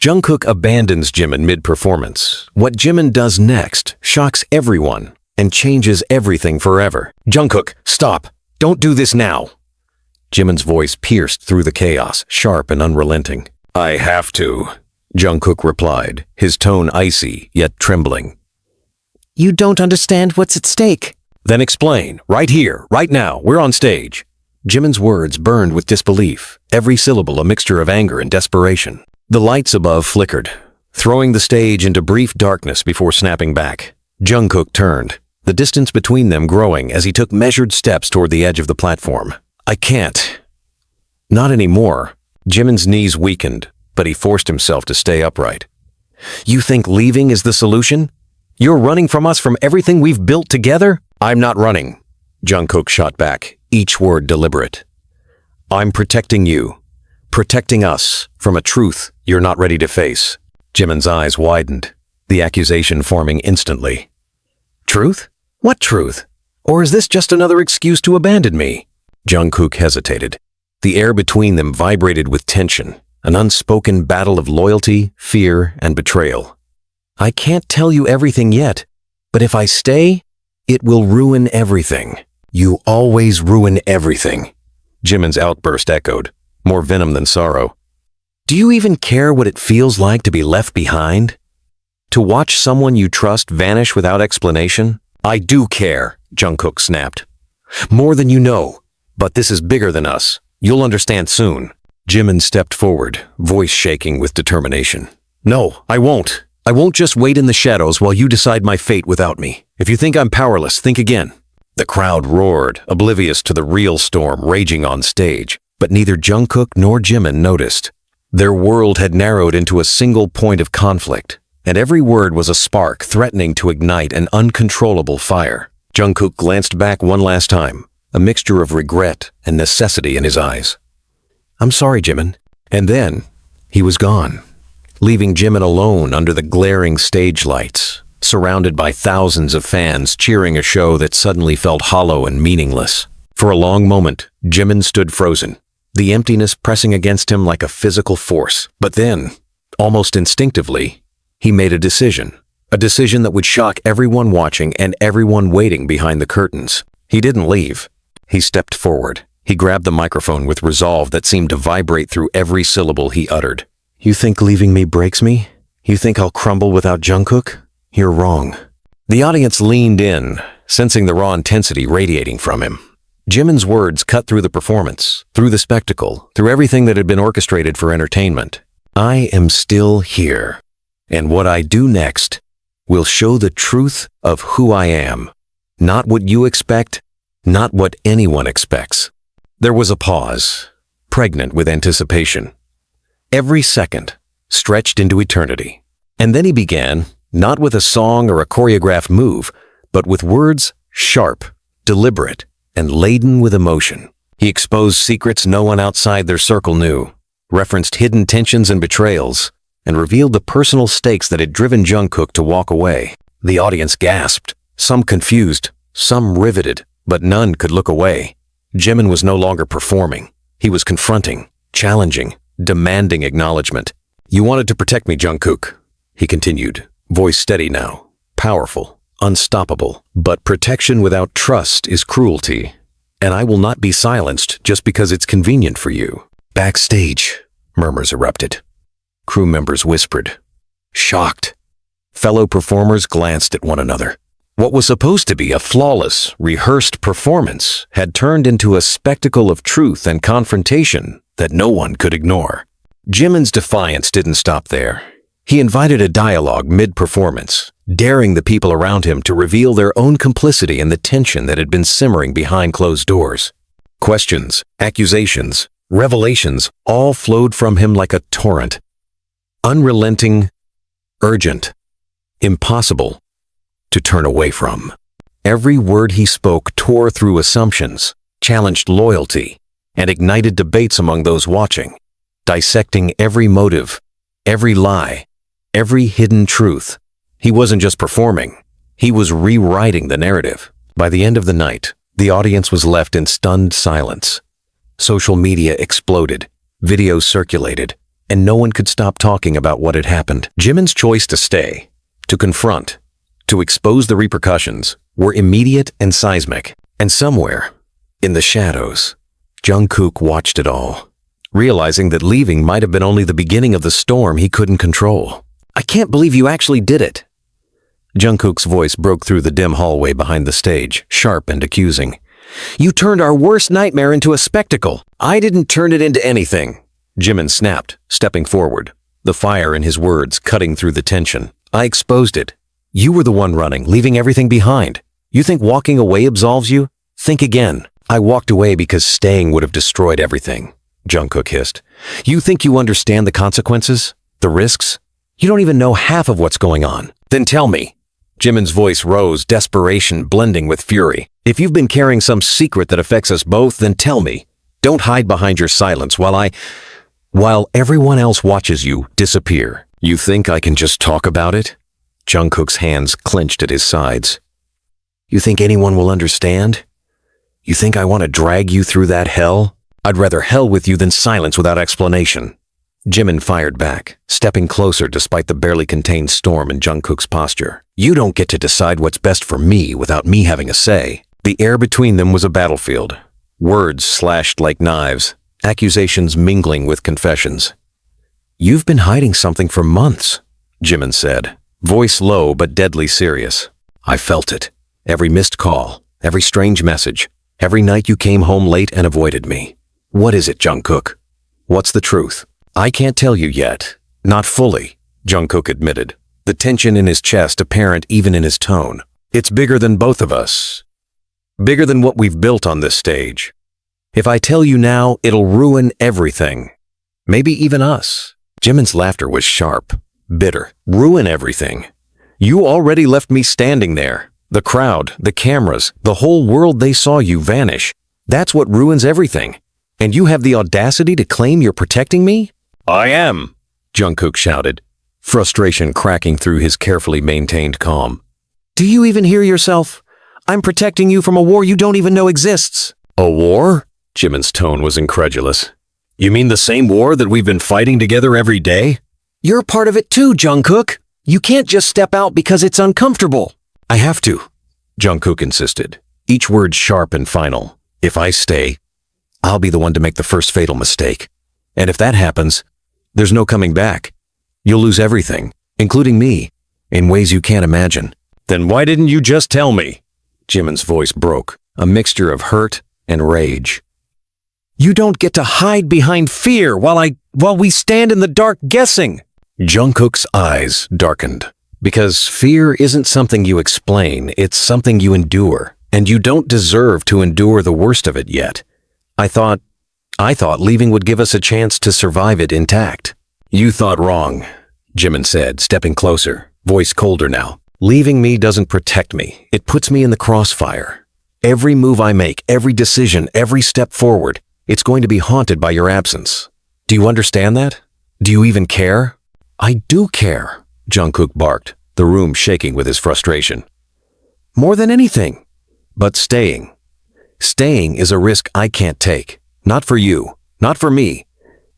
Jungkook abandons Jimin mid-performance. What Jimin does next shocks everyone and changes everything forever. "Jungkook, stop! Don't do this now!" Jimin's voice pierced through the chaos, sharp and unrelenting. "I have to," Jungkook replied, his tone icy yet trembling. "You don't understand what's at stake." "Then explain, right here, right now, we're on stage." Jimin's words burned with disbelief, every syllable a mixture of anger and desperation. The lights above flickered, throwing the stage into brief darkness before snapping back. Jungkook turned, the distance between them growing as he took measured steps toward the edge of the platform. "I can't." "Not anymore." Jimin's knees weakened, but he forced himself to stay upright. "You think leaving is the solution? You're running from us, from everything we've built together?" "I'm not running," Jungkook shot back, each word deliberate. "I'm protecting you, protecting us from a truth you're not ready to face." Jimin's eyes widened, the accusation forming instantly. "Truth? What truth? Or is this just another excuse to abandon me?" Jungkook hesitated. The air between them vibrated with tension, an unspoken battle of loyalty, fear, and betrayal. "I can't tell you everything yet, but if I stay, it will ruin everything." "You always ruin everything," Jimin's outburst echoed, more venom than sorrow. "Do you even care what it feels like to be left behind? To watch someone you trust vanish without explanation?" "I do care," Jungkook snapped. "More than you know, but this is bigger than us. You'll understand soon." Jimin stepped forward, voice shaking with determination. "No, I won't. I won't just wait in the shadows while you decide my fate without me. If you think I'm powerless, think again." The crowd roared, oblivious to the real storm raging on stage, but neither Jungkook nor Jimin noticed. Their world had narrowed into a single point of conflict, and every word was a spark threatening to ignite an uncontrollable fire. Jungkook glanced back one last time, a mixture of regret and necessity in his eyes. "I'm sorry, Jimin." And then he was gone, leaving Jimin alone under the glaring stage lights, surrounded by thousands of fans cheering a show that suddenly felt hollow and meaningless. For a long moment, Jimin stood frozen, the emptiness pressing against him like a physical force. But then, almost instinctively, he made a decision that would shock everyone watching and everyone waiting behind the curtains. He didn't leave. He stepped forward. He grabbed the microphone with resolve that seemed to vibrate through every syllable he uttered. "You think leaving me breaks me? You think I'll crumble without Jungkook? You're wrong." The audience leaned in, sensing the raw intensity radiating from him. Jimin's words cut through the performance, through the spectacle, through everything that had been orchestrated for entertainment. "I am still here, and what I do next will show the truth of who I am. Not what you expect, not what anyone expects." There was a pause, pregnant with anticipation. Every second stretched into eternity. And then he began, not with a song or a choreographed move, but with words sharp, deliberate, and laden with emotion. He exposed secrets no one outside their circle knew, referenced hidden tensions and betrayals, and revealed the personal stakes that had driven Jungkook to walk away. The audience gasped, some confused, some riveted, but none could look away. Jimin was no longer performing. He was confronting, challenging, demanding acknowledgement. "You wanted to protect me, Jungkook," he continued, voice steady now, powerful, unstoppable. "But protection without trust is cruelty, and I will not be silenced just because it's convenient for you." Backstage, murmurs erupted. Crew members whispered, shocked. Fellow performers glanced at one another. What was supposed to be a flawless, rehearsed performance had turned into a spectacle of truth and confrontation that no one could ignore. Jimin's defiance didn't stop there. He invited a dialogue mid-performance, daring the people around him to reveal their own complicity in the tension that had been simmering behind closed doors. Questions, accusations, revelations all flowed from him like a torrent. Unrelenting, urgent, impossible to turn away from. Every word he spoke tore through assumptions, challenged loyalty, and ignited debates among those watching, dissecting every motive, every lie, every hidden truth. He wasn't just performing, he was rewriting the narrative. By the end of the night, the audience was left in stunned silence. Social media exploded, videos circulated, and no one could stop talking about what had happened. Jimin's choice to stay, to confront, to expose the repercussions, were immediate and seismic. And somewhere, in the shadows, Jungkook watched it all, realizing that leaving might have been only the beginning of the storm he couldn't control. "I can't believe you actually did it." Jungkook's voice broke through the dim hallway behind the stage, sharp and accusing. "You turned our worst nightmare into a spectacle." "I didn't turn it into anything," Jimin snapped, stepping forward, the fire in his words cutting through the tension. "I exposed it. You were the one running, leaving everything behind. You think walking away absolves you? Think again." "I walked away because staying would have destroyed everything," Jungkook hissed. "You think you understand the consequences? The risks? You don't even know half of what's going on. Then tell me." Jimin's voice rose, desperation blending with fury. "If you've been carrying some secret that affects us both, then tell me. Don't hide behind your silence while everyone else watches you disappear. You think I can just talk about it?" Jungkook's hands clenched at his sides. "You think anyone will understand? You think I want to drag you through that hell? I'd rather hell with you than silence without explanation." Jimin fired back, stepping closer despite the barely contained storm in Jungkook's posture. "You don't get to decide what's best for me without me having a say." The air between them was a battlefield. Words slashed like knives, accusations mingling with confessions. "You've been hiding something for months," Jimin said, voice low but deadly serious. "I felt it. Every missed call, every strange message, every night you came home late and avoided me. What is it, Jungkook? What's the truth?" "I can't tell you yet. Not fully," Jungkook admitted, the tension in his chest apparent even in his tone. "It's bigger than both of us. Bigger than what we've built on this stage. If I tell you now, it'll ruin everything. Maybe even us." Jimin's laughter was sharp, bitter. "Ruin everything? You already left me standing there. The crowd, the cameras, the whole world, they saw you vanish. That's what ruins everything. And you have the audacity to claim you're protecting me?" "I am," Jungkook shouted, frustration cracking through his carefully maintained calm. "Do you even hear yourself? I'm protecting you from a war you don't even know exists." "A war?" Jimin's tone was incredulous. "You mean the same war that we've been fighting together every day?" "You're part of it too, Jungkook. You can't just step out because it's uncomfortable." "I have to," Jungkook insisted, each word sharp and final. "If I stay, I'll be the one to make the first fatal mistake. And if that happens, there's no coming back. You'll lose everything, including me, in ways you can't imagine." "Then why didn't you just tell me?" Jimin's voice broke, a mixture of hurt and rage. "You don't get to hide behind fear while we stand in the dark guessing." Jungkook's eyes darkened. "Because fear isn't something you explain, it's something you endure. And you don't deserve to endure the worst of it yet. I thought leaving would give us a chance to survive it intact." "You thought wrong," Jimin said, stepping closer, voice colder now. "Leaving me doesn't protect me. It puts me in the crossfire. Every move I make, every decision, every step forward, it's going to be haunted by your absence. Do you understand that? Do you even care?" "I do care," Jungkook barked, the room shaking with his frustration. "More than anything. But staying is a risk I can't take. Not for you, not for me,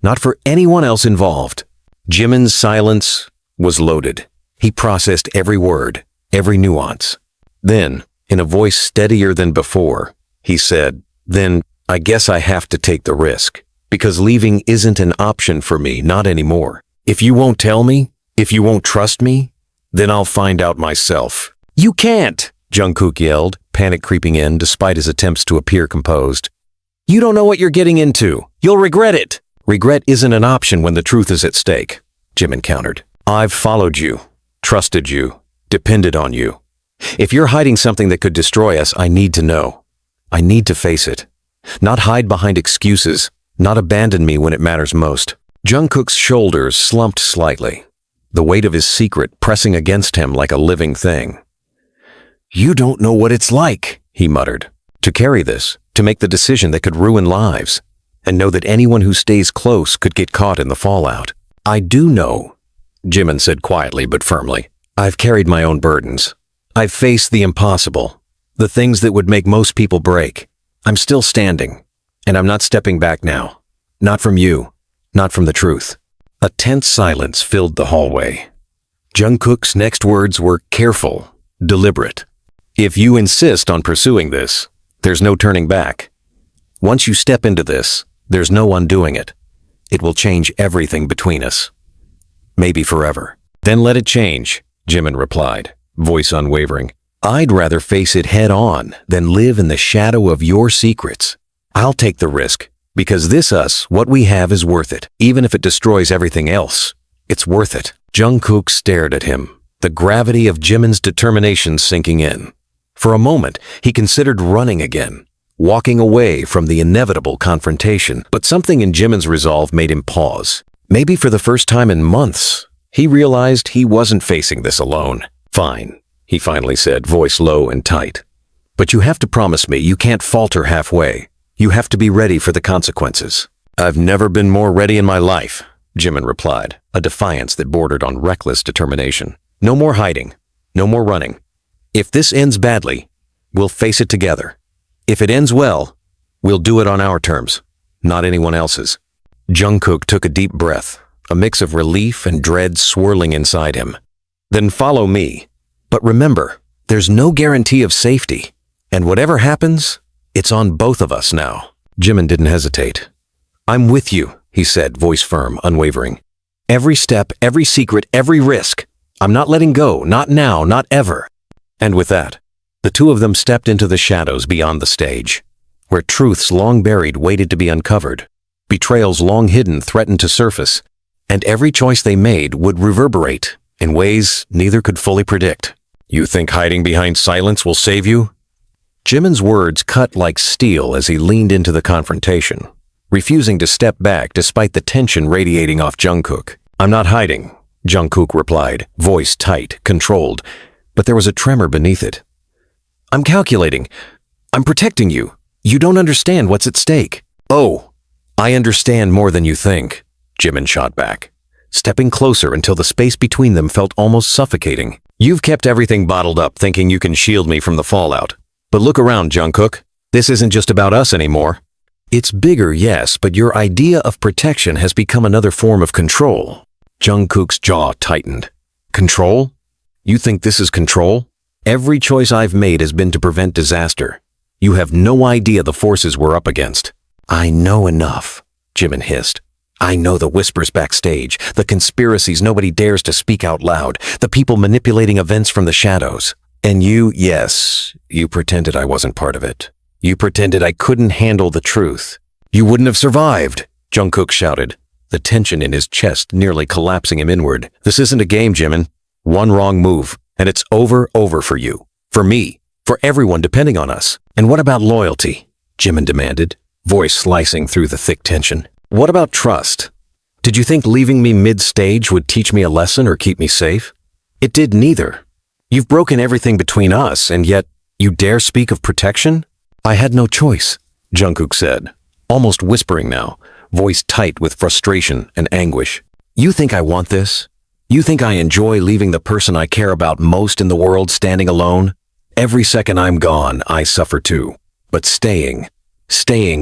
not for anyone else involved." Jimin's silence was loaded. He processed every word, every nuance. Then, in a voice steadier than before, he said, "Then I guess I have to take the risk, because leaving isn't an option for me, not anymore. If you won't tell me, if you won't trust me, then I'll find out myself." "You can't!" Jungkook yelled, panic creeping in despite his attempts to appear composed. "You don't know what you're getting into. You'll regret it." "Regret isn't an option when the truth is at stake," Jimin countered. "I've followed you, trusted you, depended on you. If you're hiding something that could destroy us, I need to know. I need to face it. Not hide behind excuses, not abandon me when it matters most." Jungkook's shoulders slumped slightly, the weight of his secret pressing against him like a living thing. "You don't know what it's like," he muttered, "to carry this, to make the decision that could ruin lives, and know that anyone who stays close could get caught in the fallout." "I do know," Jimin said quietly but firmly. "I've carried my own burdens. I've faced the impossible, the things that would make most people break. I'm still standing, and I'm not stepping back now. Not from you, not from the truth." A tense silence filled the hallway. Jungkook's next words were careful, deliberate. If you insist on pursuing this, there's no turning back. Once you step into this, there's no undoing it. It will change everything between us. Maybe forever. Then let it change, Jimin replied, voice unwavering. I'd rather face it head on than live in the shadow of your secrets. I'll take the risk, because what we have is worth it. Even if it destroys everything else, it's worth it. Jungkook stared at him, the gravity of Jimin's determination sinking in. For a moment, he considered running again, walking away from the inevitable confrontation, but something in Jimin's resolve made him pause. Maybe for the first time in months, he realized he wasn't facing this alone. Fine, he finally said, voice low and tight. But you have to promise me you can't falter halfway. You have to be ready for the consequences. I've never been more ready in my life, Jimin replied, a defiance that bordered on reckless determination. No more hiding, no more running. If this ends badly, we'll face it together. If it ends well, we'll do it on our terms, not anyone else's. Jungkook took a deep breath, a mix of relief and dread swirling inside him. Then follow me. But remember, there's no guarantee of safety. And whatever happens, it's on both of us now. Jimin didn't hesitate. I'm with you, he said, voice firm, unwavering. Every step, every secret, every risk. I'm not letting go, not now, not ever. And with that, the two of them stepped into the shadows beyond the stage, where truths long buried waited to be uncovered, betrayals long hidden threatened to surface, and every choice they made would reverberate in ways neither could fully predict. You think hiding behind silence will save you? Jimin's words cut like steel as he leaned into the confrontation, refusing to step back despite the tension radiating off Jungkook. I'm not hiding, Jungkook replied, voice tight, controlled, but there was a tremor beneath it. I'm calculating. I'm protecting you. You don't understand what's at stake. Oh, I understand more than you think, Jimin shot back, stepping closer until the space between them felt almost suffocating. You've kept everything bottled up thinking you can shield me from the fallout. But look around, Jungkook. This isn't just about us anymore. It's bigger, yes, but your idea of protection has become another form of control. Jungkook's jaw tightened. Control? You think this is control? Every choice I've made has been to prevent disaster. You have no idea the forces we're up against. I know enough, Jimin hissed. I know the whispers backstage, the conspiracies nobody dares to speak out loud, the people manipulating events from the shadows. And yes, you pretended I wasn't part of it. You pretended I couldn't handle the truth. You wouldn't have survived, Jungkook shouted, the tension in his chest nearly collapsing him inward. This isn't a game, Jimin. One wrong move, and it's over for you, for me, for everyone depending on us. And what about loyalty? Jimin demanded, voice slicing through the thick tension. What about trust? Did you think leaving me mid-stage would teach me a lesson or keep me safe? It did neither. You've broken everything between us, and yet you dare speak of protection? I had no choice, Jungkook said, almost whispering now, voice tight with frustration and anguish. You think I want this? You think I enjoy leaving the person I care about most in the world standing alone? Every second I'm gone, I suffer too. But staying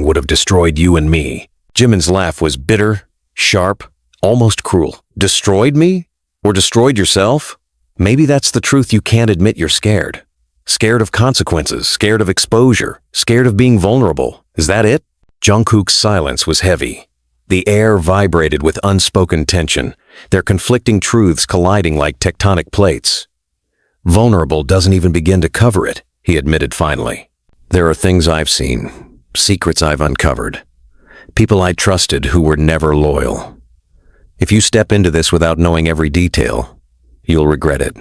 would have destroyed you and me. Jimin's laugh was bitter, sharp, almost cruel. Destroyed me? Or destroyed yourself? Maybe that's the truth you can't admit you're scared. Scared of consequences, scared of exposure, scared of being vulnerable. Is that it? Jungkook's silence was heavy. The air vibrated with unspoken tension, their conflicting truths colliding like tectonic plates. Vulnerable doesn't even begin to cover it, he admitted finally. There are things I've seen, secrets I've uncovered, people I trusted who were never loyal. If you step into this without knowing every detail, you'll regret it.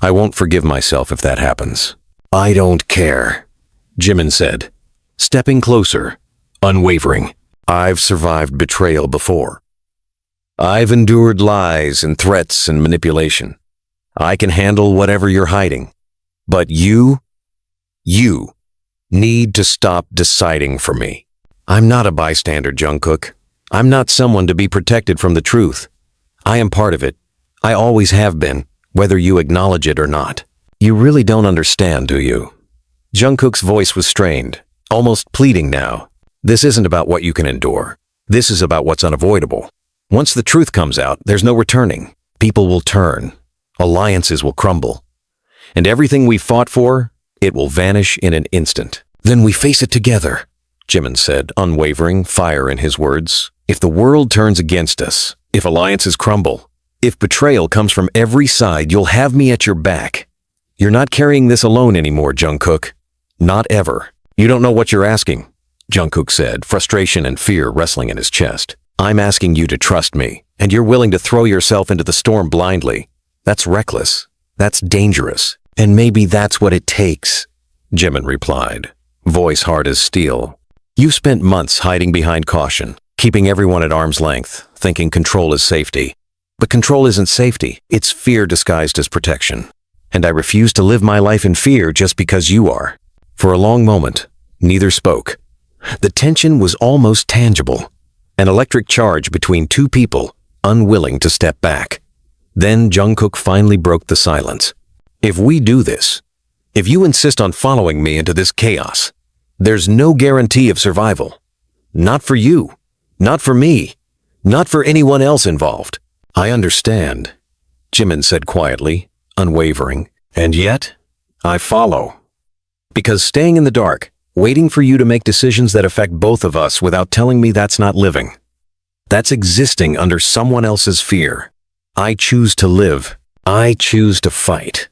I won't forgive myself if that happens. I don't care, Jimin said, stepping closer, unwavering. I've survived betrayal before. I've endured lies and threats and manipulation. I can handle whatever you're hiding. But you need to stop deciding for me. I'm not a bystander, Jungkook. I'm not someone to be protected from the truth. I am part of it. I always have been, whether you acknowledge it or not. You really don't understand, do you? Jungkook's voice was strained, almost pleading now. This isn't about what you can endure. This is about what's unavoidable. Once the truth comes out, there's no returning. People will turn. Alliances will crumble. And everything we fought for, it will vanish in an instant. Then we face it together, Jimin said, unwavering, fire in his words. If the world turns against us, if alliances crumble, if betrayal comes from every side, you'll have me at your back. You're not carrying this alone anymore, Jungkook. Not ever. You don't know what you're asking, Jungkook said, frustration and fear wrestling in his chest. I'm asking you to trust me, and you're willing to throw yourself into the storm blindly. That's reckless. That's dangerous. And maybe that's what it takes, Jimin replied, voice hard as steel. You spent months hiding behind caution, keeping everyone at arm's length, thinking control is safety. But control isn't safety. It's fear disguised as protection. And I refuse to live my life in fear just because you are. For a long moment, neither spoke. The tension was almost tangible. An electric charge between two people, unwilling to step back. Then Jungkook finally broke the silence. If we do this, if you insist on following me into this chaos, there's no guarantee of survival. Not for you, not for me, not for anyone else involved. I understand, Jimin said quietly, unwavering. And yet, I follow. Because staying in the dark, waiting for you to make decisions that affect both of us without telling me that's not living. That's existing under someone else's fear. I choose to live. I choose to fight.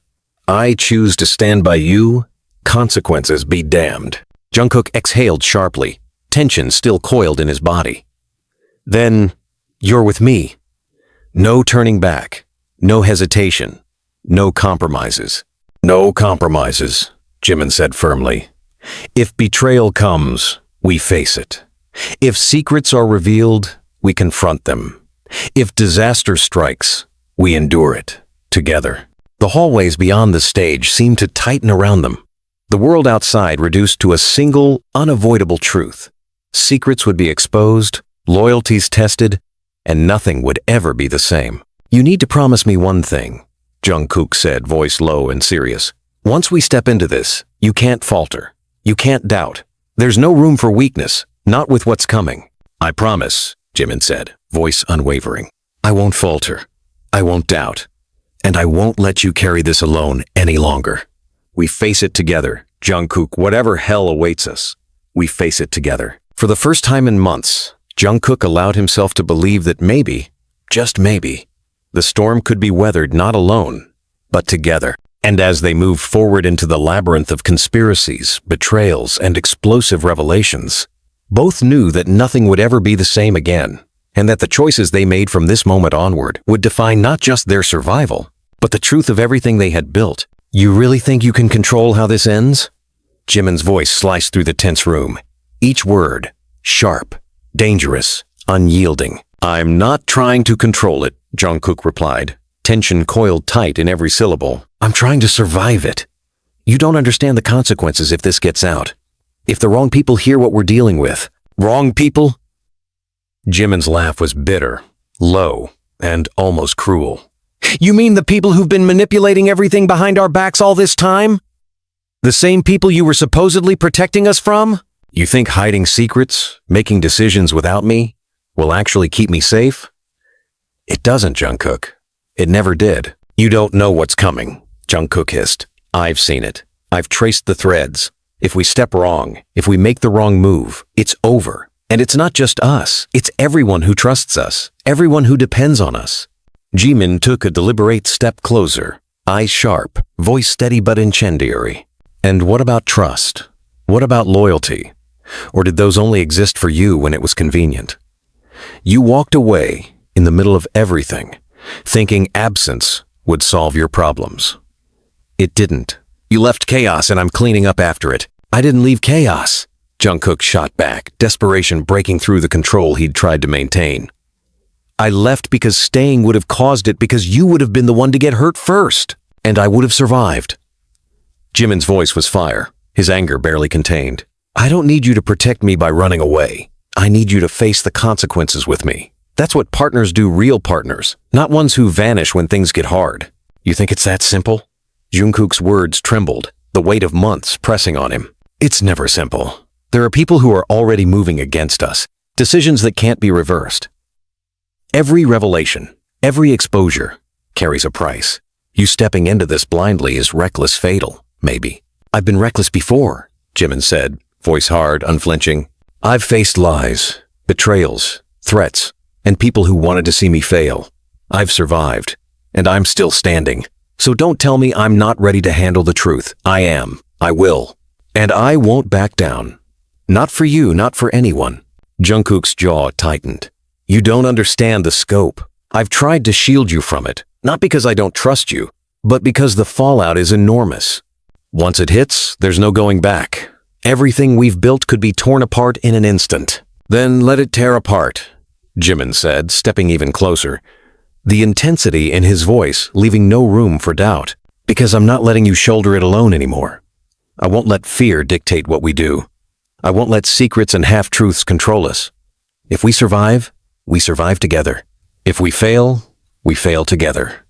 I choose to stand by you. Consequences be damned. Jungkook exhaled sharply, tension still coiled in his body. Then, you're with me. No turning back. No hesitation. No compromises. No compromises, Jimin said firmly. If betrayal comes, we face it. If secrets are revealed, we confront them. If disaster strikes, we endure it, together. The hallways beyond the stage seemed to tighten around them. The world outside reduced to a single, unavoidable truth. Secrets would be exposed, loyalties tested, and nothing would ever be the same. You need to promise me one thing, Jungkook said, voice low and serious. Once we step into this, you can't falter. You can't doubt. There's no room for weakness, not with what's coming. I promise, Jimin said, voice unwavering. I won't falter. I won't doubt. And I won't let you carry this alone any longer. We face it together, Jungkook, whatever hell awaits us. We face it together. For the first time in months, Jungkook allowed himself to believe that maybe, just maybe, the storm could be weathered not alone, but together. And as they moved forward into the labyrinth of conspiracies, betrayals, and explosive revelations, both knew that nothing would ever be the same again, and that the choices they made from this moment onward would define not just their survival, but the truth of everything they had built. You really think you can control how this ends? Jimin's voice sliced through the tense room. Each word, sharp, dangerous, unyielding. I'm not trying to control it, Jungkook replied, tension coiled tight in every syllable. I'm trying to survive it. You don't understand the consequences if this gets out. If the wrong people hear what we're dealing with. Wrong people? Jimin's laugh was bitter, low, and almost cruel. You mean the people who've been manipulating everything behind our backs all this time? The same people you were supposedly protecting us from? You think hiding secrets, making decisions without me, will actually keep me safe? It doesn't, Jungkook. It never did. You don't know what's coming, Jungkook hissed. I've seen it. I've traced the threads. If we step wrong, if we make the wrong move, it's over. And it's not just us. It's everyone who trusts us, everyone who depends on us. Jimin took a deliberate step closer, eyes sharp, voice steady but incendiary. And what about trust? What about loyalty? Or did those only exist for you when it was convenient? You walked away in the middle of everything, thinking absence would solve your problems. It didn't. You left chaos and I'm cleaning up after it. I didn't leave chaos. Jungkook shot back, desperation breaking through the control he'd tried to maintain. I left because staying would have caused it, because you would have been the one to get hurt first, and I would have survived. Jimin's voice was fire, his anger barely contained. I don't need you to protect me by running away. I need you to face the consequences with me. That's what partners do, real partners, not ones who vanish when things get hard. You think it's that simple? Jungkook's words trembled, the weight of months pressing on him. It's never simple. There are people who are already moving against us, decisions that can't be reversed. Every revelation, every exposure carries a price. You stepping into this blindly is reckless fatal, maybe. I've been reckless before, Jimin said, voice hard, unflinching. I've faced lies, betrayals, threats, and people who wanted to see me fail. I've survived, and I'm still standing. So don't tell me I'm not ready to handle the truth. I am. I will. And I won't back down. Not for you, not for anyone. Jungkook's jaw tightened. You don't understand the scope. I've tried to shield you from it, not because I don't trust you, but because the fallout is enormous. Once it hits, there's no going back. Everything we've built could be torn apart in an instant. Then let it tear apart, Jimin said, stepping even closer, the intensity in his voice leaving no room for doubt. Because I'm not letting you shoulder it alone anymore. I won't let fear dictate what we do. I won't let secrets and half-truths control us. If we survive together. If we fail together.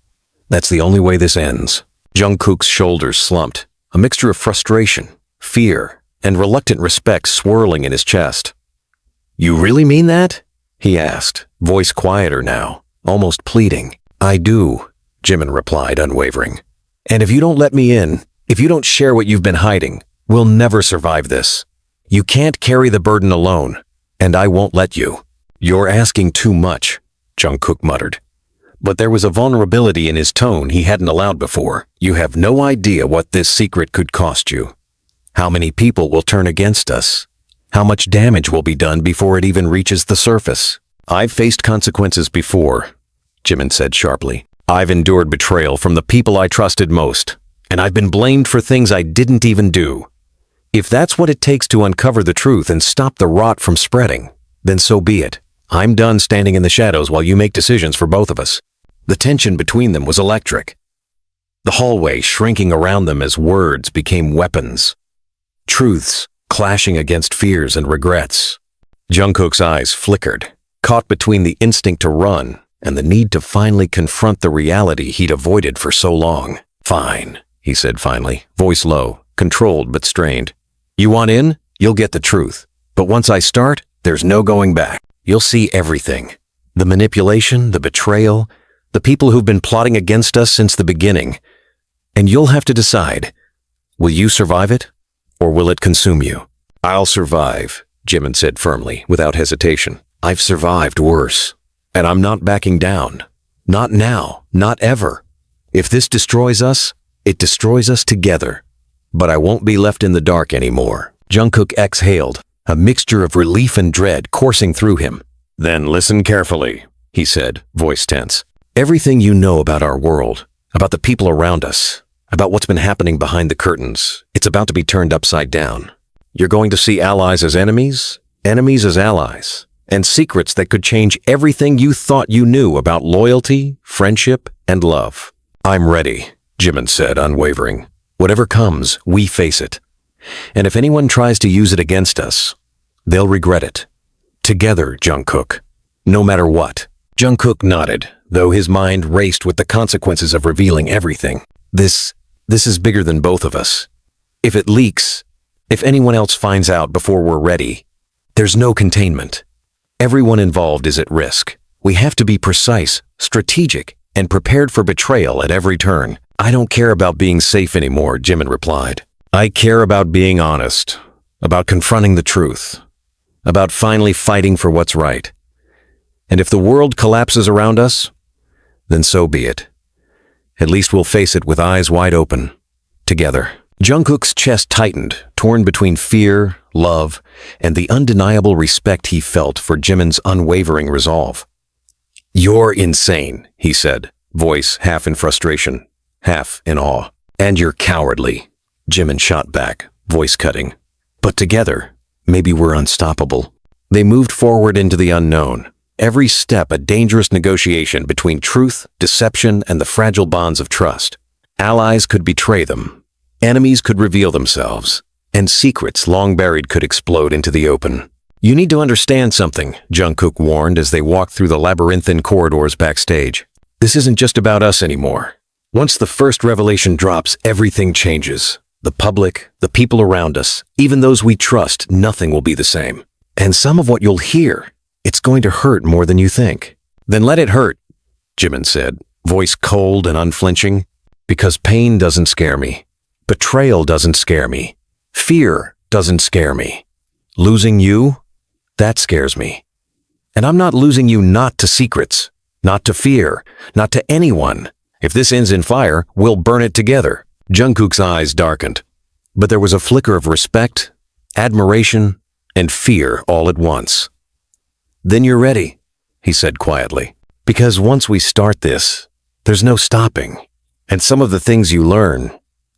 That's the only way this ends. Jungkook's shoulders slumped, a mixture of frustration, fear, and reluctant respect swirling in his chest. You really mean that? He asked, voice quieter now, almost pleading. I do, Jimin replied, unwavering. And if you don't let me in, if you don't share what you've been hiding, we'll never survive this. You can't carry the burden alone, and I won't let you. You're asking too much, Jungkook muttered. But there was a vulnerability in his tone he hadn't allowed before. You have no idea what this secret could cost you. How many people will turn against us? How much damage will be done before it even reaches the surface? I've faced consequences before, Jimin said sharply. I've endured betrayal from the people I trusted most, and I've been blamed for things I didn't even do. If that's what it takes to uncover the truth and stop the rot from spreading, then so be it. I'm done standing in the shadows while you make decisions for both of us. The tension between them was electric. The hallway shrinking around them as words became weapons. Truths clashing against fears and regrets. Jungkook's eyes flickered, caught between the instinct to run and the need to finally confront the reality he'd avoided for so long. Fine, he said finally, voice low, controlled but strained. You want in? You'll get the truth. But once I start, there's no going back. You'll see everything. The manipulation, the betrayal, the people who've been plotting against us since the beginning. And you'll have to decide, will you survive it, or will it consume you? I'll survive, Jimin said firmly, without hesitation. I've survived worse, and I'm not backing down. Not now, not ever. If this destroys us, it destroys us together. But I won't be left in the dark anymore. Jungkook exhaled, a mixture of relief and dread coursing through him. Then listen carefully, he said, voice tense. Everything you know about our world, about the people around us, about what's been happening behind the curtains, it's about to be turned upside down. You're going to see allies as enemies, enemies as allies, and secrets that could change everything you thought you knew about loyalty, friendship, and love. I'm ready, Jimin said, unwavering. Whatever comes, we face it. And if anyone tries to use it against us, they'll regret it. Together, Jungkook. No matter what. Jungkook nodded, though his mind raced with the consequences of revealing everything. This is bigger than both of us. If it leaks, if anyone else finds out before we're ready, there's no containment. Everyone involved is at risk. We have to be precise, strategic, and prepared for betrayal at every turn. I don't care about being safe anymore, Jimin replied. I care about being honest, about confronting the truth, about finally fighting for what's right. And if the world collapses around us, then so be it. At least we'll face it with eyes wide open, together. Jungkook's chest tightened, torn between fear, love, and the undeniable respect he felt for Jimin's unwavering resolve. You're insane, he said, voice half in frustration, half in awe. And you're cowardly, Jimin shot back, voice cutting. But together, maybe we're unstoppable. They moved forward into the unknown, every step a dangerous negotiation between truth, deception, and the fragile bonds of trust. Allies could betray them, enemies could reveal themselves, and secrets long buried could explode into the open. You need to understand something, Jungkook warned as they walked through the labyrinthine corridors backstage. This isn't just about us anymore. Once the first revelation drops, everything changes. The public, the people around us, even those we trust, nothing will be the same. And some of what you'll hear, it's going to hurt more than you think. Then let it hurt, Jimin said, voice cold and unflinching. Because pain doesn't scare me. Betrayal doesn't scare me. Fear doesn't scare me. Losing you? That scares me. And I'm not losing you not to secrets, not to fear, not to anyone. If this ends in fire, we'll burn it together. Jungkook's eyes darkened, but there was a flicker of respect, admiration, and fear all at once. Then you're ready, he said quietly. Because once we start this, there's no stopping. And some of the things you learn,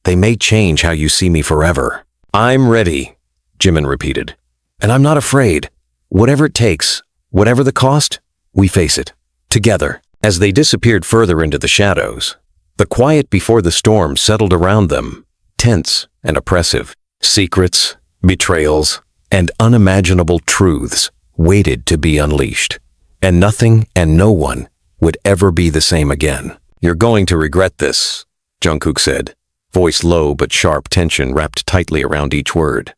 they may change how you see me forever. I'm ready, Jimin repeated. And I'm not afraid. Whatever it takes, whatever the cost, we face it. Together. As they disappeared further into the shadows, the quiet before the storm settled around them, tense and oppressive. Secrets, betrayals, and unimaginable truths waited to be unleashed. And nothing and no one would ever be the same again. You're going to regret this, Jungkook said, voice low but sharp, tension wrapped tightly around each word.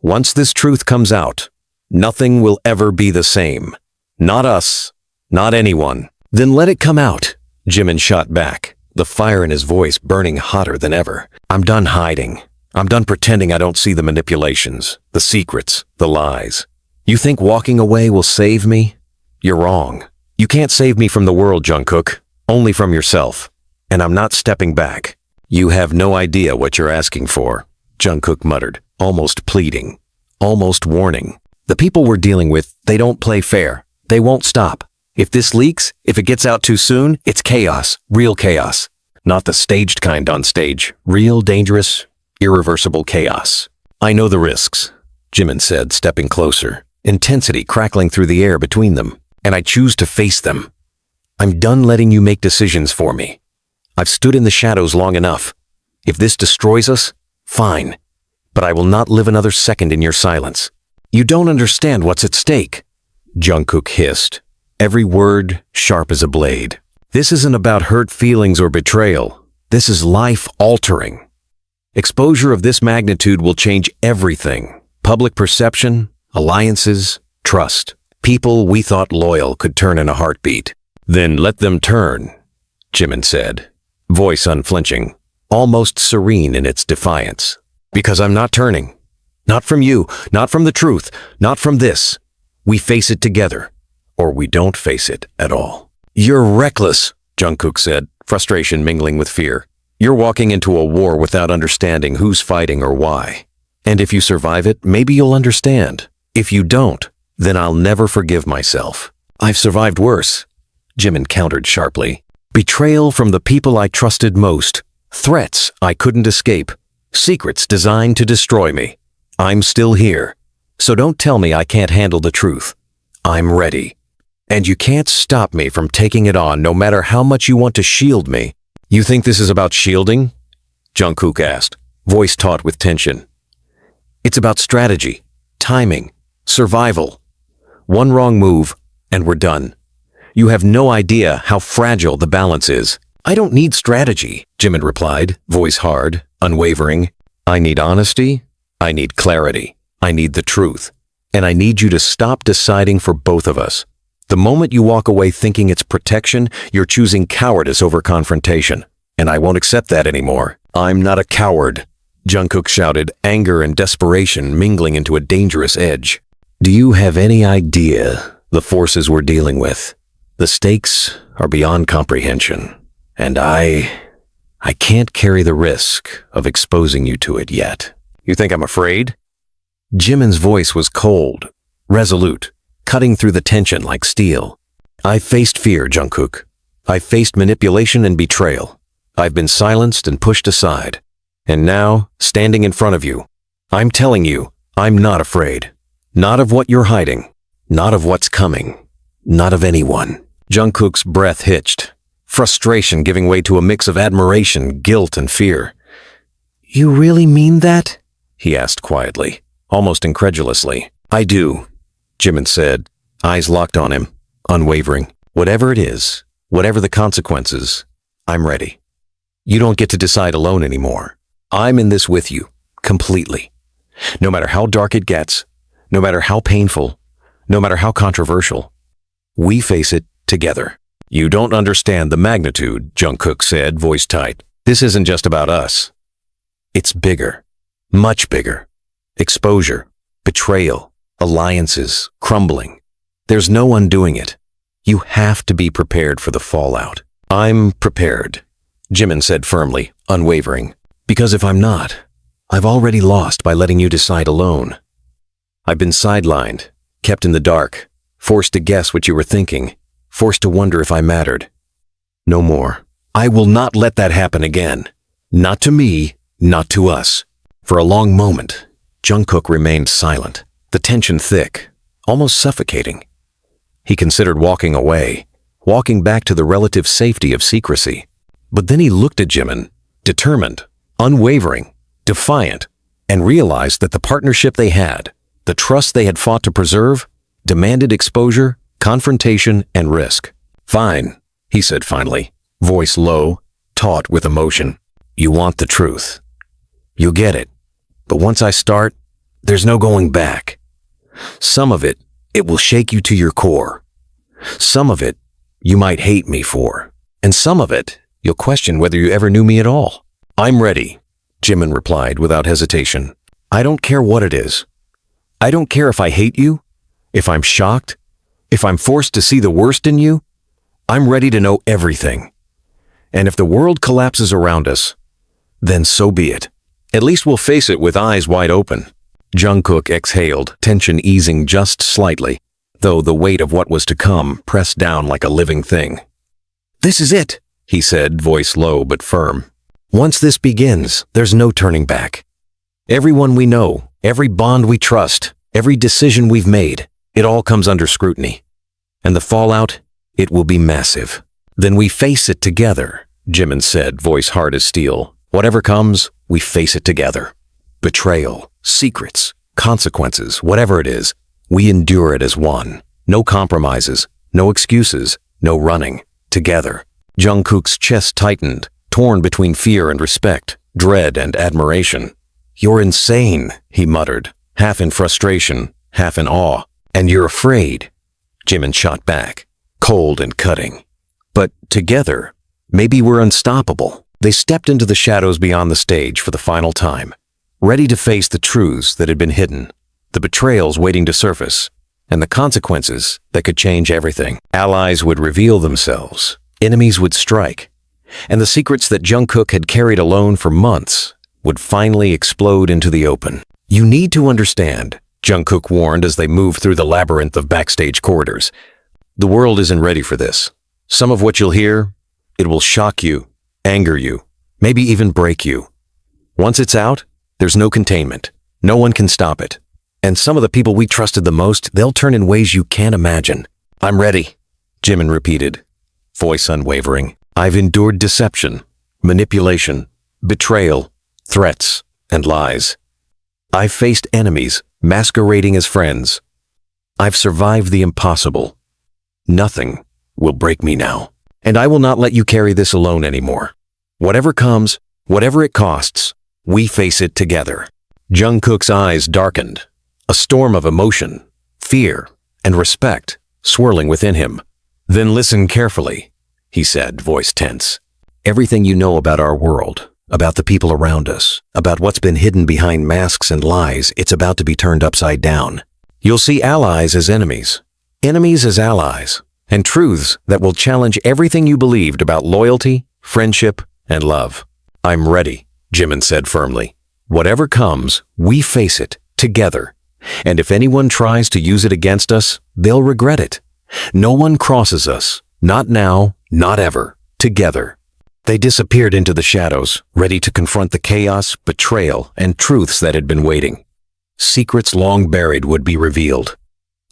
Once this truth comes out, nothing will ever be the same. Not us, not anyone. Then let it come out, Jimin shot back, the fire in his voice burning hotter than ever. I'm done hiding. I'm done pretending I don't see the manipulations, the secrets, the lies. You think walking away will save me? You're wrong. You can't save me from the world, Jungkook, only from yourself. And I'm not stepping back. You have no idea what you're asking for, Jungkook muttered, almost pleading, almost warning. The people we're dealing with, they don't play fair. They won't stop. If this leaks, if it gets out too soon, it's chaos, real chaos. Not the staged kind on stage, real dangerous, irreversible chaos. I know the risks, Jimin said, stepping closer, intensity crackling through the air between them, and I choose to face them. I'm done letting you make decisions for me. I've stood in the shadows long enough. If this destroys us, fine, but I will not live another second in your silence. You don't understand what's at stake, Jungkook hissed, every word sharp as a blade. This isn't about hurt feelings or betrayal. This is life-altering. Exposure of this magnitude will change everything. Public perception, alliances, trust. People we thought loyal could turn in a heartbeat. Then let them turn, Jimin said, voice unflinching, almost serene in its defiance. Because I'm not turning. Not from you, not from the truth, not from this. We face it together, or we don't face it at all. You're reckless, Jungkook said, frustration mingling with fear. You're walking into a war without understanding who's fighting or why. And if you survive it, maybe you'll understand. If you don't, then I'll never forgive myself. I've survived worse, Jimin countered sharply. Betrayal from the people I trusted most. Threats I couldn't escape. Secrets designed to destroy me. I'm still here. So don't tell me I can't handle the truth. I'm ready. And you can't stop me from taking it on no matter how much you want to shield me. You think this is about shielding? Jungkook asked, voice taut with tension. It's about strategy, timing, survival. One wrong move, and we're done. You have no idea how fragile the balance is. I don't need strategy, Jimin replied, voice hard, unwavering. I need honesty. I need clarity. I need the truth. And I need you to stop deciding for both of us. The moment you walk away thinking it's protection, you're choosing cowardice over confrontation. And I won't accept that anymore. I'm not a coward, Jungkook shouted, anger and desperation mingling into a dangerous edge. Do you have any idea the forces we're dealing with? The stakes are beyond comprehension. And I can't carry the risk of exposing you to it yet. You think I'm afraid? Jimin's voice was cold, resolute, cutting through the tension like steel. I've faced fear, Jungkook. I've faced manipulation and betrayal. I've been silenced and pushed aside. And now, standing in front of you, I'm telling you, I'm not afraid. Not of what you're hiding. Not of what's coming. Not of anyone. Jungkook's breath hitched, frustration giving way to a mix of admiration, guilt, and fear. You really mean that? He asked quietly, almost incredulously. I do, Jimin said, eyes locked on him, unwavering. Whatever it is, whatever the consequences, I'm ready. You don't get to decide alone anymore. I'm in this with you, completely. No matter how dark it gets, no matter how painful, no matter how controversial, we face it together. You don't understand the magnitude, Jungkook said, voice tight. This isn't just about us. It's bigger. Much bigger. Exposure, betrayal, alliances, crumbling. There's no undoing it. You have to be prepared for the fallout. I'm prepared, Jimin said firmly, unwavering. Because if I'm not, I've already lost by letting you decide alone. I've been sidelined, kept in the dark, forced to guess what you were thinking, forced to wonder if I mattered. No more. I will not let that happen again. Not to me, not to us. For a long moment, Jungkook remained silent, the tension thick, almost suffocating. He considered walking away, walking back to the relative safety of secrecy. But then he looked at Jimin, determined, unwavering, defiant, and realized that the partnership they had, the trust they had fought to preserve, demanded exposure, confrontation, and risk. Fine, he said finally, voice low, taut with emotion. You want the truth. You get it. But once I start, there's no going back. Some of it will shake you to your core. Some of it, you might hate me for. And some of it, you'll question whether you ever knew me at all. I'm ready, Jimin replied without hesitation. I don't care what it is. I don't care if I hate you, if I'm shocked, if I'm forced to see the worst in you. I'm ready to know everything. And if the world collapses around us, then so be it. At least we'll face it with eyes wide open. Jungkook exhaled, tension easing just slightly, though the weight of what was to come pressed down like a living thing. This is it, he said, voice low but firm. Once this begins, there's no turning back. Everyone we know, every bond we trust, every decision we've made, it all comes under scrutiny. And the fallout, it will be massive. Then we face it together, Jimin said, voice hard as steel. Whatever comes, we face it together. Betrayal, secrets, consequences, whatever it is, we endure it as one. No compromises, no excuses, no running. Together. Jungkook's chest tightened, torn between fear and respect, dread and admiration. You're insane, he muttered, half in frustration, half in awe. And you're afraid, Jimin shot back, cold and cutting. But together, maybe we're unstoppable. They stepped into the shadows beyond the stage for the final time, ready to face the truths that had been hidden, the betrayals waiting to surface, and the consequences that could change everything. Allies would reveal themselves, enemies would strike, and the secrets that Jungkook had carried alone for months would finally explode into the open. You need to understand, Jungkook warned as they moved through the labyrinth of backstage corridors. The world isn't ready for this. Some of what you'll hear, it will shock you, anger you, maybe even break you. Once it's out, there's no containment. No one can stop it. And some of the people we trusted the most, they'll turn in ways you can't imagine. I'm ready, Jimin repeated, voice unwavering. I've endured deception, manipulation, betrayal, threats, and lies. I've faced enemies masquerading as friends. I've survived the impossible. Nothing will break me now. And I will not let you carry this alone anymore. Whatever comes, whatever it costs, we face it together. Jungkook's eyes darkened, a storm of emotion, fear, and respect swirling within him. Then listen carefully, he said, voice tense. Everything you know about our world, about the people around us, about what's been hidden behind masks and lies, it's about to be turned upside down. You'll see allies as enemies, enemies as allies, and truths that will challenge everything you believed about loyalty, friendship, and love. I'm ready, Jimin said firmly. Whatever comes, we face it together. And if anyone tries to use it against us, they'll regret it. No one crosses us, not now, not ever, together. They disappeared into the shadows, ready to confront the chaos, betrayal, and truths that had been waiting. Secrets long buried would be revealed.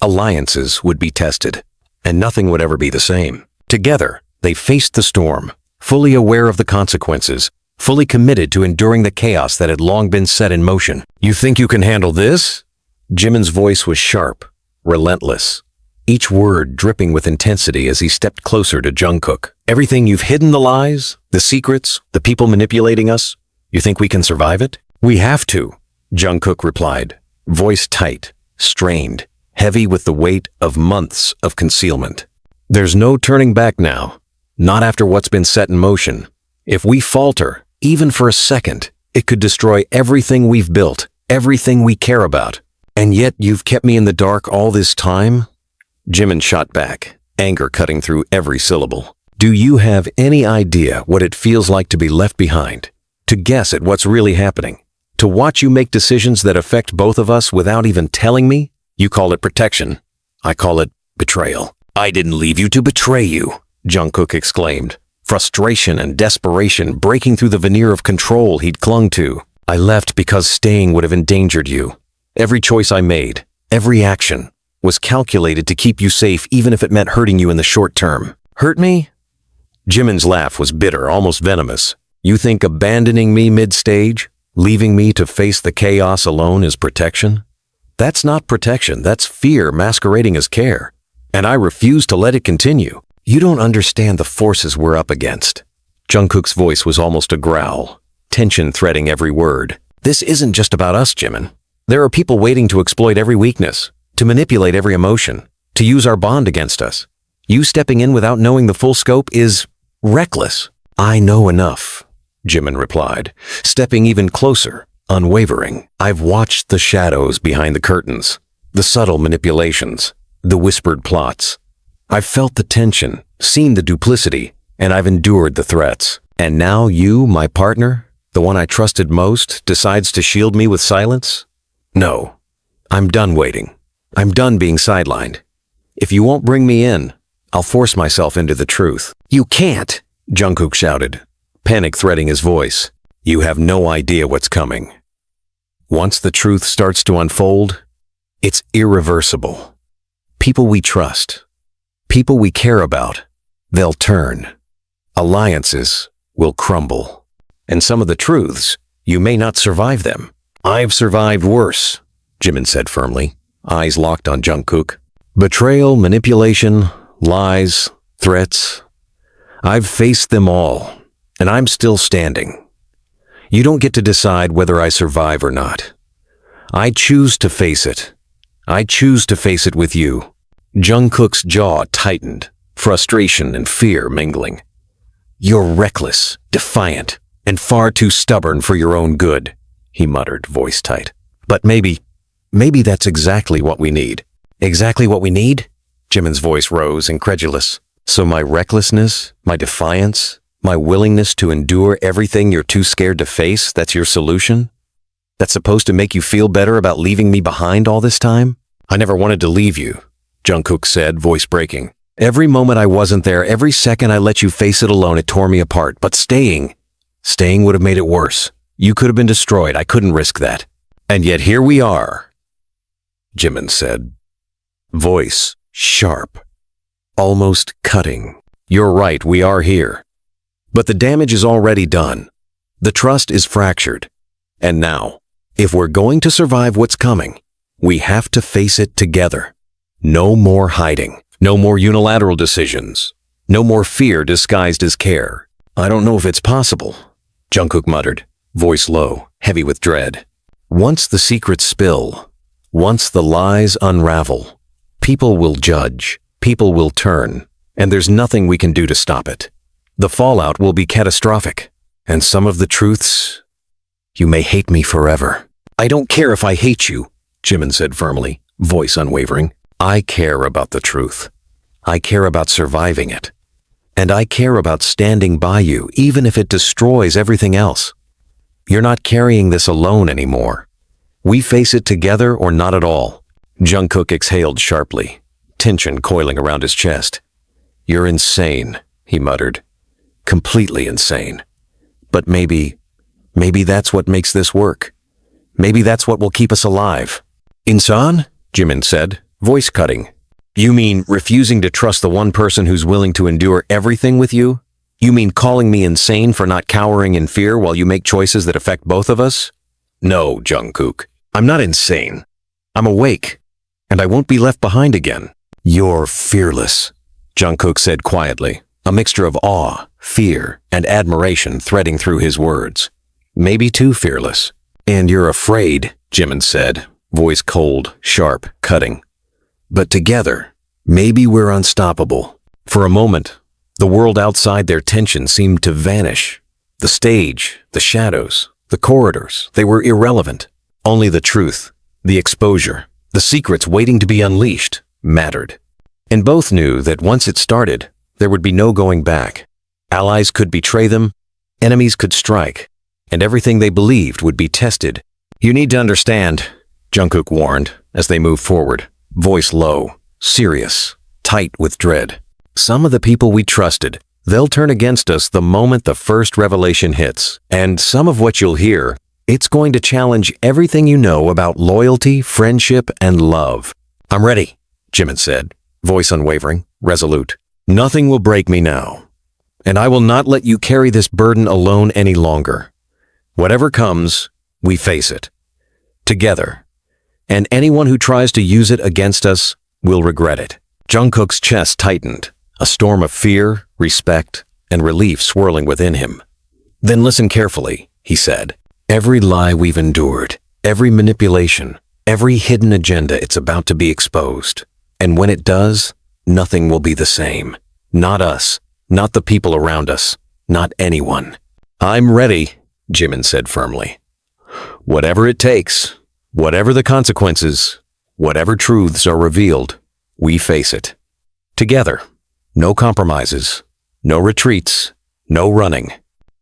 Alliances would be tested, and nothing would ever be the same. Together, they faced the storm, fully aware of the consequences, fully committed to enduring the chaos that had long been set in motion. You think you can handle this? Jimin's voice was sharp, relentless, each word dripping with intensity as he stepped closer to Jungkook. Everything you've hidden, the lies, the secrets, the people manipulating us, you think we can survive it? We have to, Jungkook replied, voice tight, strained, heavy with the weight of months of concealment. There's no turning back now. Not after what's been set in motion. If we falter, even for a second, it could destroy everything we've built, everything we care about. And yet you've kept me in the dark all this time? Jimin shot back, anger cutting through every syllable. Do you have any idea what it feels like to be left behind? To guess at what's really happening? To watch you make decisions that affect both of us without even telling me? You call it protection. I call it betrayal. I didn't leave you to betray you, Jungkook exclaimed, frustration and desperation breaking through the veneer of control he'd clung to. I left because staying would have endangered you. Every choice I made, every action, was calculated to keep you safe even if it meant hurting you in the short term. Hurt me? Jimin's laugh was bitter, almost venomous. You think abandoning me mid-stage, leaving me to face the chaos alone is protection? That's not protection, that's fear masquerading as care. And I refuse to let it continue. You don't understand the forces we're up against. Jungkook's voice was almost a growl, tension threading every word. This isn't just about us, Jimin. There are people waiting to exploit every weakness, to manipulate every emotion, to use our bond against us. You stepping in without knowing the full scope is reckless. I know enough, Jimin replied, stepping even closer, unwavering. I've watched the shadows behind the curtains, the subtle manipulations, the whispered plots. I've felt the tension, seen the duplicity, and I've endured the threats. And now you, my partner, the one I trusted most, decides to shield me with silence? No, I'm done waiting. I'm done being sidelined. If you won't bring me in, I'll force myself into the truth. You can't, Jungkook shouted, panic threading his voice. You have no idea what's coming. Once the truth starts to unfold, it's irreversible. People we trust, people we care about, they'll turn. Alliances will crumble. And some of the truths, you may not survive them. I've survived worse, Jimin said firmly, eyes locked on Jungkook. Betrayal, manipulation, lies, threats. I've faced them all, and I'm still standing. You don't get to decide whether I survive or not. I choose to face it. I choose to face it with you. Jungkook's jaw tightened, frustration and fear mingling. You're reckless, defiant, and far too stubborn for your own good, he muttered, voice tight. But maybe that's exactly what we need. Exactly what we need? Jimin's voice rose, incredulous. So my recklessness, my defiance, my willingness to endure everything you're too scared to face, that's your solution? That's supposed to make you feel better about leaving me behind all this time? I never wanted to leave you, Jungkook said, voice breaking. Every moment I wasn't there, every second I let you face it alone, it tore me apart. But staying would have made it worse. You could have been destroyed. I couldn't risk that. And yet here we are, Jimin said, voice sharp, almost cutting. You're right, we are here. But the damage is already done. The trust is fractured. And now, if we're going to survive what's coming, we have to face it together. No more hiding. No more unilateral decisions. No more fear disguised as care. I don't know if it's possible, Jungkook muttered, voice low, heavy with dread. Once the secrets spill, once the lies unravel, people will judge, people will turn, and there's nothing we can do to stop it. The fallout will be catastrophic, and some of the truths, you may hate me forever. I don't care if I hate you, Jimin said firmly, voice unwavering. I care about the truth. I care about surviving it. And I care about standing by you, even if it destroys everything else. You're not carrying this alone anymore. We face it together or not at all. Jungkook exhaled sharply, tension coiling around his chest. You're insane, he muttered. Completely insane. But maybe that's what makes this work. Maybe that's what will keep us alive. Insan? Jimin said, voice cutting. You mean refusing to trust the one person who's willing to endure everything with you? You mean calling me insane for not cowering in fear while you make choices that affect both of us? No, Jungkook. I'm not insane. I'm awake, and I won't be left behind again. You're fearless, Jungkook said quietly, a mixture of awe, fear, and admiration threading through his words. Maybe too fearless. And you're afraid, Jimin said, voice cold, sharp, cutting. But together, maybe we're unstoppable. For a moment, the world outside their tension seemed to vanish. The stage, the shadows, the corridors, they were irrelevant. Only the truth, the exposure, the secrets waiting to be unleashed mattered. And both knew that once it started, there would be no going back. Allies could betray them, enemies could strike, and everything they believed would be tested. "You need to understand," Jungkook warned as they moved forward, voice low, serious, tight with dread. "Some of the people we trusted, they'll turn against us the moment the first revelation hits. And some of what you'll hear, it's going to challenge everything you know about loyalty, friendship, and love." "I'm ready," Jimin said, voice unwavering, resolute. "Nothing will break me now, and I will not let you carry this burden alone any longer. Whatever comes, we face it. Together. And anyone who tries to use it against us will regret it." Jungkook's chest tightened, a storm of fear, respect, and relief swirling within him. "Then listen carefully," he said. "Every lie we've endured, every manipulation, every hidden agenda, it's about to be exposed. And when it does, nothing will be the same. Not us, not the people around us, not anyone." "I'm ready," Jimin said firmly. "Whatever it takes, whatever the consequences, whatever truths are revealed, we face it. Together. No compromises, no retreats, no running."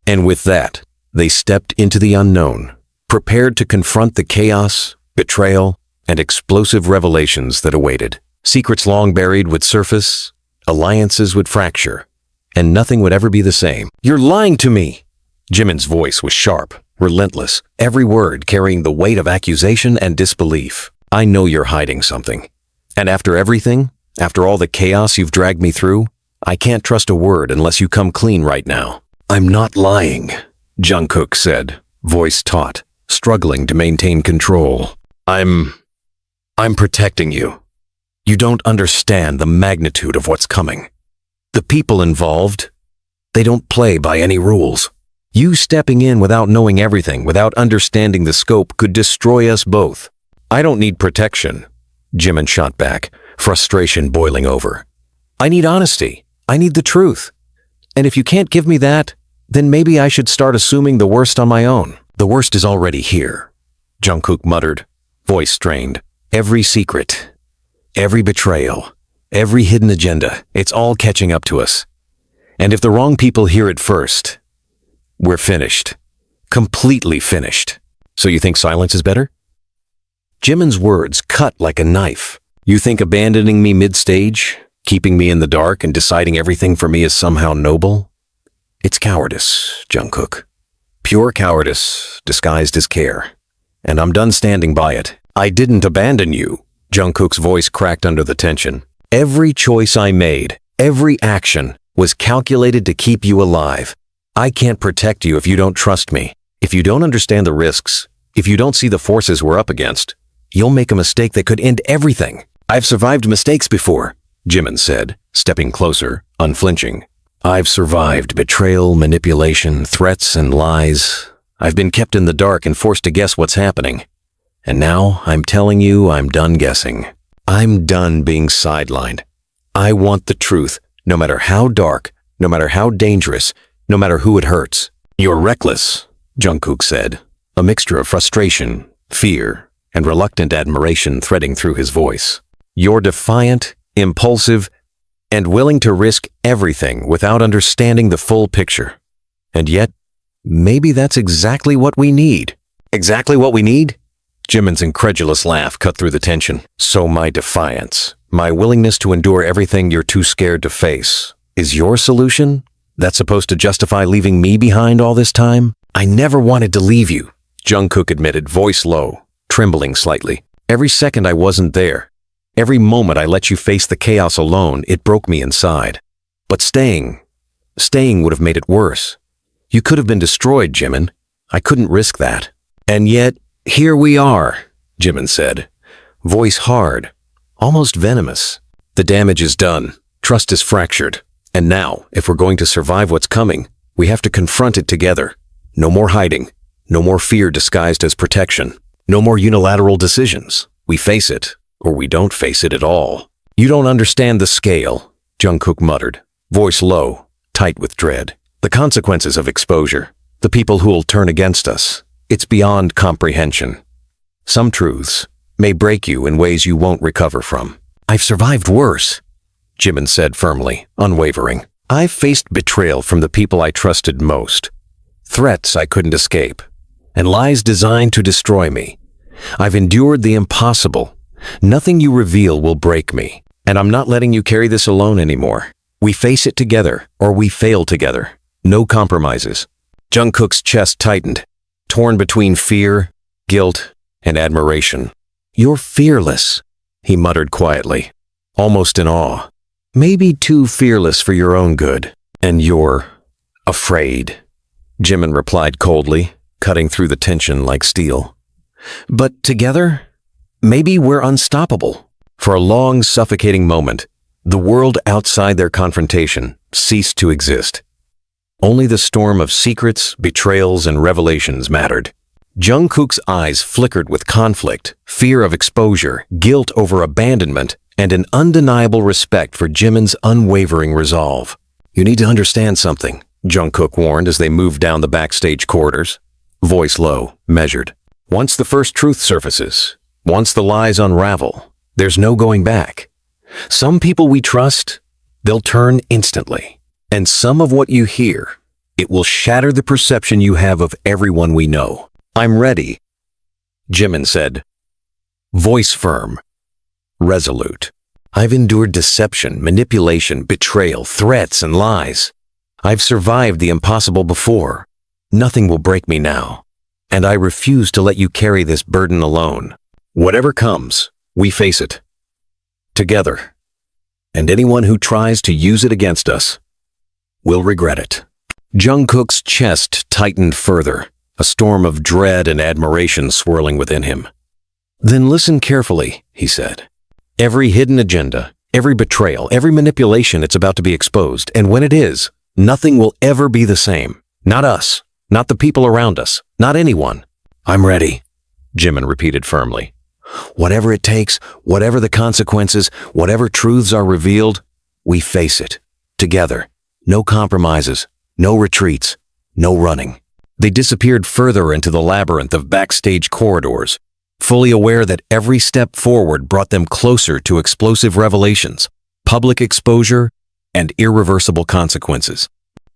And with that, they stepped into the unknown, prepared to confront the chaos, betrayal, and explosive revelations that awaited. Secrets long buried would surface, alliances would fracture, and nothing would ever be the same. "You're lying to me!" Jimin's voice was sharp, relentless, every word carrying the weight of accusation and disbelief. "I know you're hiding something. And after everything, after all the chaos you've dragged me through, I can't trust a word unless you come clean right now." "I'm not lying," Jungkook said, voice taut, struggling to maintain control. I'm protecting you. You don't understand the magnitude of what's coming. The people involved, they don't play by any rules. You stepping in without knowing everything, without understanding the scope, could destroy us both." "I don't need protection," Jimin shot back, frustration boiling over. "I need honesty. I need the truth. And if you can't give me that, then maybe I should start assuming the worst on my own." "The worst is already here," Jungkook muttered, voice strained. "Every secret, every betrayal, every hidden agenda, it's all catching up to us. And if the wrong people hear it first, we're finished. Completely finished." "So you think silence is better?" Jimin's words cut like a knife. "You think abandoning me mid-stage, keeping me in the dark and deciding everything for me is somehow noble? It's cowardice, Jungkook. Pure cowardice disguised as care. And I'm done standing by it. I didn't abandon you." Jungkook's voice cracked under the tension. "Every choice I made, every action, was calculated to keep you alive. I can't protect you if you don't trust me. If you don't understand the risks, if you don't see the forces we're up against, you'll make a mistake that could end everything." "I've survived mistakes before," Jimin said, stepping closer, unflinching. "I've survived betrayal, manipulation, threats, and lies. I've been kept in the dark and forced to guess what's happening. And now I'm telling you I'm done guessing. I'm done being sidelined. I want the truth, no matter how dark, no matter how dangerous, no matter who it hurts." "You're reckless," Jungkook said, a mixture of frustration, fear, and reluctant admiration threading through his voice. "You're defiant, impulsive, and willing to risk everything without understanding the full picture. And yet, maybe that's exactly what we need." "Exactly what we need?" Jimin's incredulous laugh cut through the tension. "So my defiance, my willingness to endure everything you're too scared to face, is your solution? That's supposed to justify leaving me behind all this time?" "I never wanted to leave you," Jungkook admitted, voice low, trembling slightly. "Every second I wasn't there. Every moment I let you face the chaos alone, it broke me inside. But staying would have made it worse. You could have been destroyed, Jimin. I couldn't risk that." "And yet, here we are," Jimin said, voice hard, almost venomous. "The damage is done. Trust is fractured. And now, if we're going to survive what's coming, we have to confront it together. No more hiding. No more fear disguised as protection. No more unilateral decisions. We face it, or we don't face it at all." "You don't understand the scale," Jungkook muttered, voice low, tight with dread. The consequences of exposure, the people who'll turn against us, it's beyond comprehension. Some truths may break you in ways you won't recover from. I've survived worse, Jimin said firmly, unwavering. I've faced betrayal from the people I trusted most, threats I couldn't escape, and lies designed to destroy me. I've endured the impossible. Nothing you reveal will break me, and I'm not letting you carry this alone anymore. We face it together, or we fail together. No compromises. Jungkook's chest tightened, torn between fear, guilt, and admiration. You're fearless, he muttered quietly, almost in awe. Maybe too fearless for your own good. And you're afraid, Jimin replied coldly, cutting through the tension like steel. But together, maybe we're unstoppable. For a long, suffocating moment, the world outside their confrontation ceased to exist. Only the storm of secrets, betrayals, and revelations mattered. Jungkook's eyes flickered with conflict, fear of exposure, guilt over abandonment, and an undeniable respect for Jimin's unwavering resolve. You need to understand something, Jungkook warned as they moved down the backstage corridors. Voice low, measured. Once the first truth surfaces, once the lies unravel, there's no going back. Some people we trust, they'll turn instantly. And some of what you hear, it will shatter the perception you have of everyone we know. I'm ready, Jimin said, voice firm, resolute. I've endured deception, manipulation, betrayal, threats, and lies. I've survived the impossible before. Nothing will break me now, and I refuse to let you carry this burden alone. Whatever comes, we face it. Together. And anyone who tries to use it against us will regret it. Jungkook's chest tightened further, a storm of dread and admiration swirling within him. Then listen carefully, he said. Every hidden agenda, every betrayal, every manipulation, it's about to be exposed. And when it is, nothing will ever be the same. Not us, not the people around us, not anyone. I'm ready, Jimin repeated firmly. Whatever it takes, whatever the consequences, whatever truths are revealed, we face it. Together. No compromises, no retreats, no running. They disappeared further into the labyrinth of backstage corridors, fully aware that every step forward brought them closer to explosive revelations, public exposure, and irreversible consequences.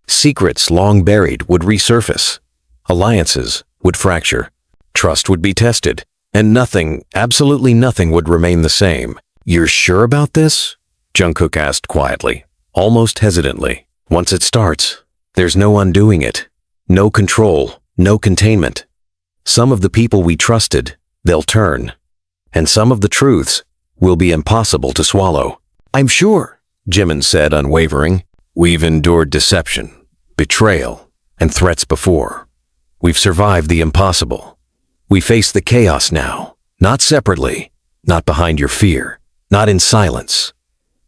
Secrets long buried would resurface. Alliances would fracture. Trust would be tested. And nothing, absolutely nothing would remain the same. You're sure about this? Jungkook asked quietly, almost hesitantly. Once it starts, there's no undoing it. No control, no containment. Some of the people we trusted, they'll turn. And some of the truths will be impossible to swallow. I'm sure, Jimin said, unwavering. We've endured deception, betrayal, and threats before. We've survived the impossible. We face the chaos now, not separately, not behind your fear, not in silence.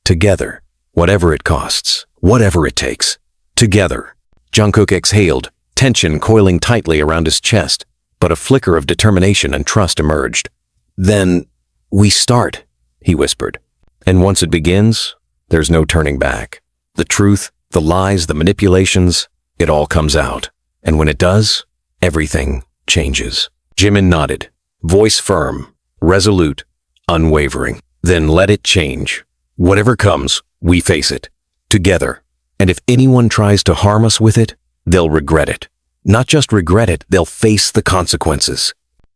Together, whatever it costs, whatever it takes. Together. Jungkook exhaled, tension coiling tightly around his chest, but a flicker of determination and trust emerged. Then, we start, he whispered. And once it begins, there's no turning back. The truth, the lies, the manipulations, it all comes out. And when it does, everything changes. Jimin nodded, voice firm, resolute, unwavering. Then let it change. Whatever comes, we face it. Together. And if anyone tries to harm us with it, they'll regret it. Not just regret it, they'll face the consequences.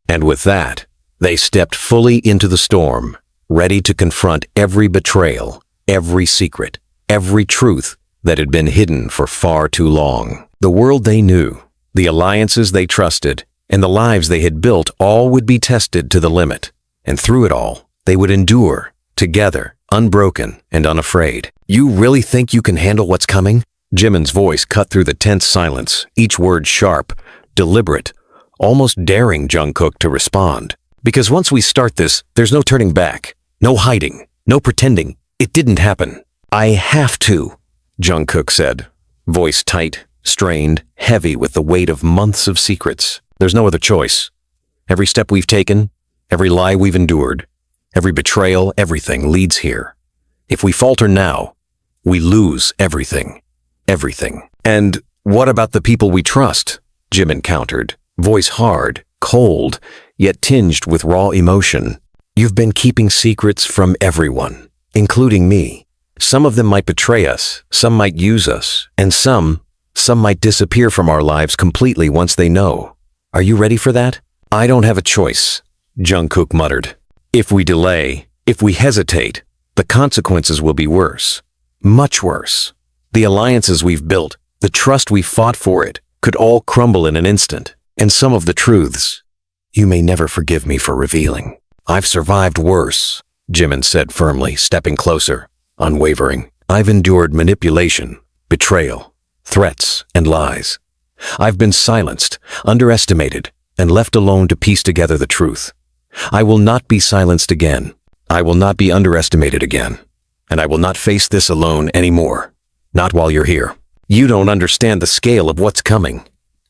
And with that, they stepped fully into the storm, ready to confront every betrayal, every secret, every truth that had been hidden for far too long. The world they knew, the alliances they trusted, and the lives they had built all would be tested to the limit. And through it all, they would endure, together, unbroken and unafraid. You really think you can handle what's coming? Jimin's voice cut through the tense silence, each word sharp, deliberate, almost daring Jungkook to respond. Because once we start this, there's no turning back, no hiding, no pretending. It didn't happen. I have to, Jungkook said, voice tight, strained, heavy with the weight of months of secrets. There's no other choice. Every step we've taken, every lie we've endured, every betrayal, everything leads here. If we falter now, we lose everything. Everything. And what about the people we trust? Jimin countered, voice hard, cold, yet tinged with raw emotion. You've been keeping secrets from everyone, including me. Some of them might betray us, some might use us, and some might disappear from our lives completely once they know. Are you ready for that? I don't have a choice, Jungkook muttered. If we delay, if we hesitate, the consequences will be worse. Much worse. The alliances we've built, the trust we fought for it, could all crumble in an instant. And some of the truths, you may never forgive me for revealing. I've survived worse, Jimin said firmly, stepping closer, unwavering. I've endured manipulation, betrayal, threats, and lies. I've been silenced, underestimated, and left alone to piece together the truth. I will not be silenced again. I will not be underestimated again. And I will not face this alone anymore. Not while you're here. You don't understand the scale of what's coming,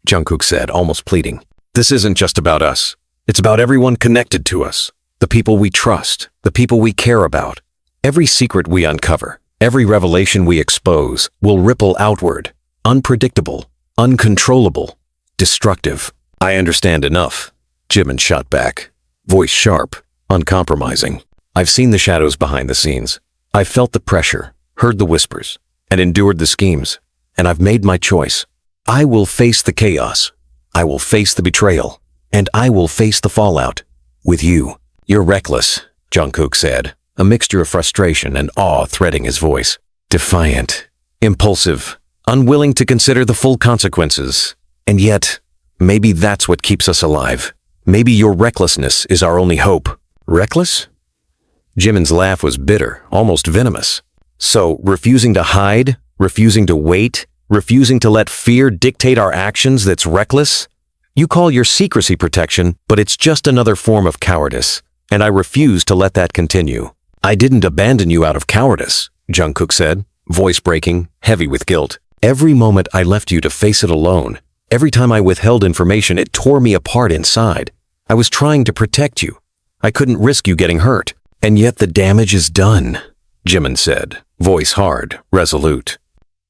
Jungkook said, almost pleading. This isn't just about us. It's about everyone connected to us. The people we trust, the people we care about. Every secret we uncover, every revelation we expose will ripple outward. Unpredictable, uncontrollable, destructive. I understand enough, Jimin shot back, voice sharp, uncompromising. I've seen the shadows behind the scenes. I've felt the pressure, heard the whispers, and endured the schemes. And I've made my choice. I will face the chaos. I will face the betrayal. And I will face the fallout. With you. You're reckless, Jungkook said, a mixture of frustration and awe threading his voice. Defiant, impulsive, unwilling to consider the full consequences. And yet, maybe that's what keeps us alive. Maybe your recklessness is our only hope. Reckless? Jimin's laugh was bitter, almost venomous. So, refusing to hide, refusing to wait, refusing to let fear dictate our actions, that's reckless? You call your secrecy protection, but it's just another form of cowardice. And I refuse to let that continue. I didn't abandon you out of cowardice, Jungkook said, voice breaking, heavy with guilt. Every moment I left you to face it alone. Every time I withheld information, it tore me apart inside. I was trying to protect you. I couldn't risk you getting hurt. And yet the damage is done, Jimin said, voice hard, resolute.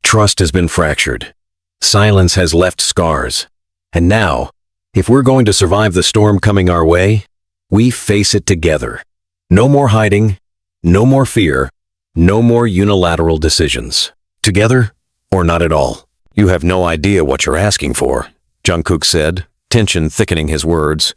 Trust has been fractured. Silence has left scars. And now, if we're going to survive the storm coming our way, we face it together. No more hiding, no more fear, no more unilateral decisions. Together or not at all. You have no idea what you're asking for, Jungkook said, tension thickening his words.